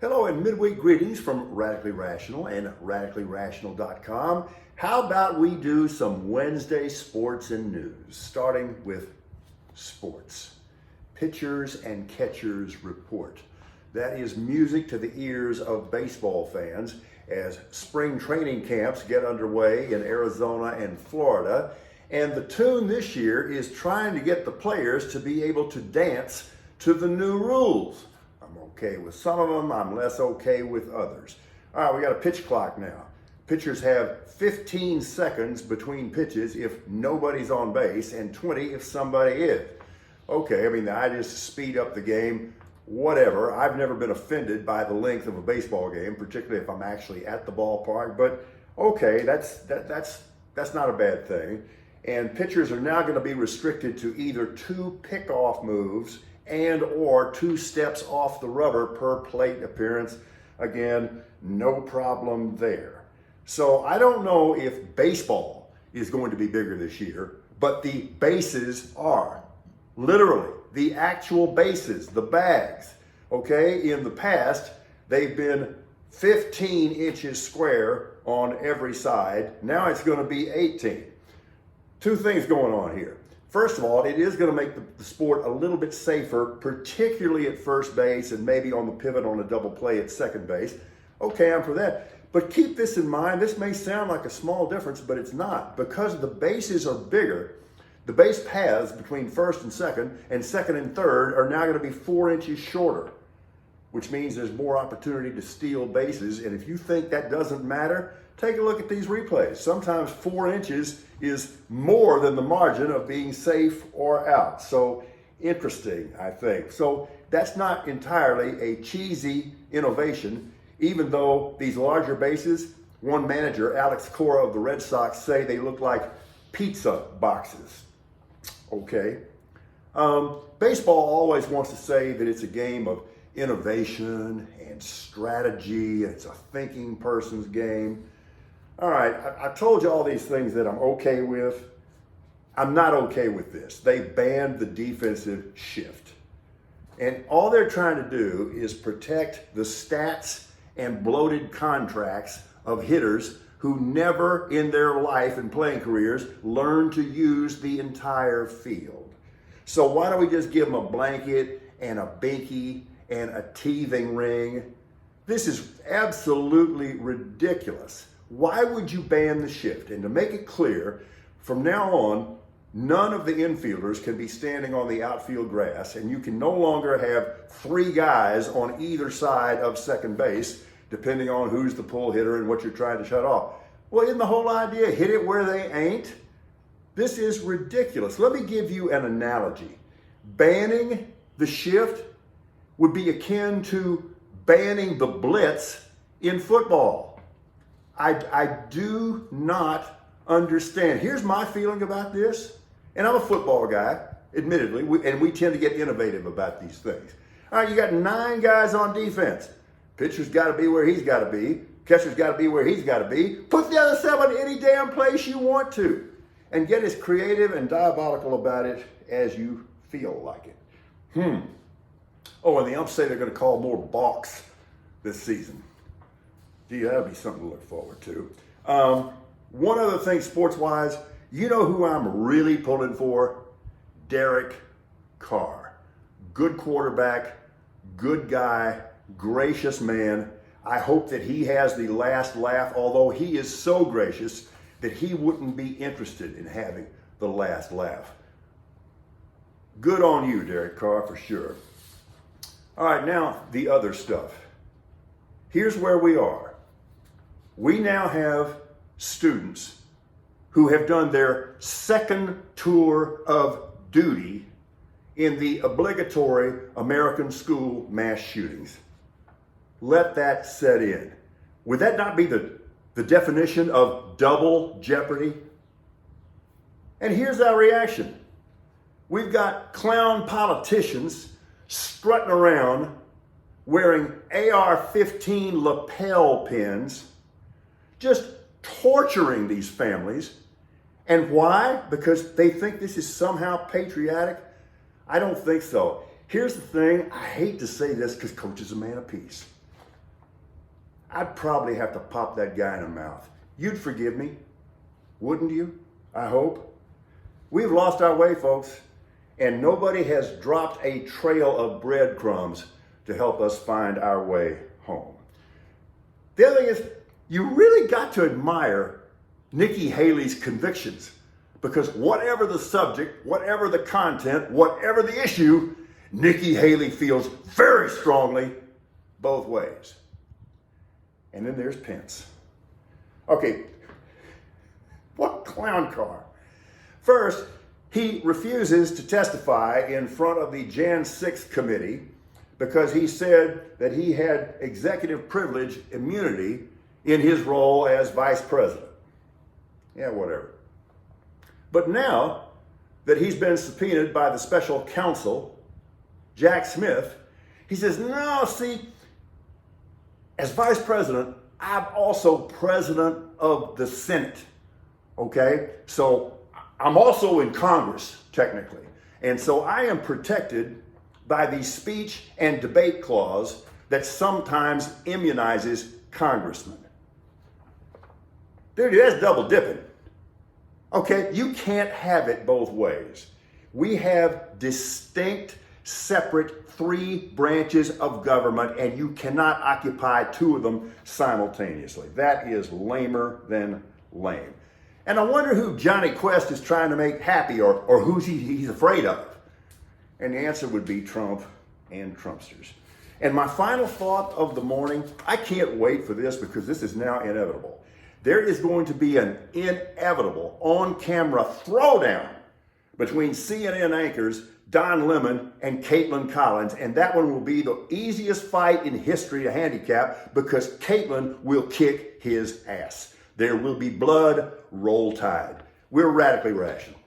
Hello and midweek greetings from Radically Rational and RadicallyRational.com. How about we do some Wednesday sports and news, starting with sports. Pitchers and catchers report. That is music to the ears of baseball fans as spring training camps get underway in Arizona and Florida. And the tune this year is trying to get the players to be able to dance to the new rules. I'm okay with some of them, I'm less okay with others. All right, we got a pitch clock now. Pitchers have 15 seconds between pitches if nobody's on base and 20 if somebody is. Okay, I mean, I just speed up the game, whatever. I've never been offended by the length of a baseball game, particularly if I'm actually at the ballpark, but okay, that's not a bad thing. And pitchers are now going to be restricted to either 2 pickoff moves and or 2 steps off the rubber per plate appearance. Again, no problem there. So I don't know if baseball is going to be bigger this year, but the bases are. Literally, the actual bases, the bags. Okay, in the past, they've been 15 inches square on every side. Now it's going to be 18. 2 things going on here. First of all, it is going to make the sport a little bit safer, particularly at first base and maybe on the pivot on a double play at second base. Okay, I'm for that. But keep this in mind, this may sound like a small difference, but it's not. Because the bases are bigger, the base paths between first and second and third are now going to be 4 inches shorter, which means there's more opportunity to steal bases. And if you think that doesn't matter, take a look at these replays. Sometimes 4 inches is more than the margin of being safe or out. So interesting, I think. So that's not entirely a cheesy innovation, even though these larger bases, one manager, Alex Cora of the Red Sox, say they look like pizza boxes. Okay. Baseball always wants to say that it's a game of innovation and strategy. It's a thinking person's game. All right, I told you all these things that I'm okay with. I'm not okay with this. They banned the defensive shift. And all they're trying to do is protect the stats and bloated contracts of hitters who never in their life and playing careers learn to use the entire field. So why don't we just give them a blanket and a binky and a teething ring? This is absolutely ridiculous. Why would you ban the shift? And to make it clear, from now on, none of the infielders can be standing on the outfield grass, and you can no longer have 3 guys on either side of second base, depending on who's the pull hitter and what you're trying to shut off. Well, isn't the whole idea hit it where they ain't? This is ridiculous. Let me give you an analogy. Banning the shift would be akin to banning the blitz in football. I do not understand. Here's my feeling about this, and I'm a football guy, admittedly, and we tend to get innovative about these things. All right, you got 9 guys on defense. Pitcher's got to be where he's got to be. Catcher's got to be where he's got to be. Put the other 7 any damn place you want to, and get as creative and diabolical about it as you feel like it. Oh, and the umps say they're going to call more balks this season. Gee, that'll be something to look forward to. One other thing sports-wise, you know who I'm really pulling for? Derek Carr. Good quarterback, good guy, gracious man. I hope that he has the last laugh, although he is so gracious that he wouldn't be interested in having the last laugh. Good on you, Derek Carr, for sure. All right, now the other stuff. Here's where we are. We now have students who have done their second tour of duty in the obligatory American school mass shootings. Let that set in. Would that not be the definition of double jeopardy? And here's our reaction. We've got clown politicians strutting around wearing AR-15 lapel pins, just torturing these families. And why? Because they think this is somehow patriotic? I don't think so. Here's the thing, I hate to say this because Coach is a man of peace. I'd probably have to pop that guy in the mouth. You'd forgive me, wouldn't you? I hope. We've lost our way, folks, and nobody has dropped a trail of breadcrumbs to help us find our way home. The other thing is, you really got to admire Nikki Haley's convictions, because whatever the subject, whatever the content, whatever the issue, Nikki Haley feels very strongly both ways. And then there's Pence. Okay, what clown car? First, he refuses to testify in front of the Jan 6 committee because he said that he had executive privilege immunity in his role as vice president. Yeah, whatever. But now that he's been subpoenaed by the special counsel, Jack Smith, he says, no, see, as vice president, I'm also president of the Senate, okay? So I'm also in Congress, technically. And so I am protected by the speech and debate clause that sometimes immunizes congressmen. Dude, that's double dipping. Okay, you can't have it both ways. We have distinct, separate 3 branches of government, and you cannot occupy 2 of them simultaneously. That is lamer than lame. And I wonder who Johnny Quest is trying to make happy, or who's he's afraid of. And the answer would be Trump and Trumpsters. And my final thought of the morning, I can't wait for this because this is now inevitable. There is going to be an inevitable on-camera throwdown between CNN anchors Don Lemon and Caitlin Collins, and that one will be the easiest fight in history to handicap because Caitlin will kick his ass. There will be blood, roll tide. We're radically rational.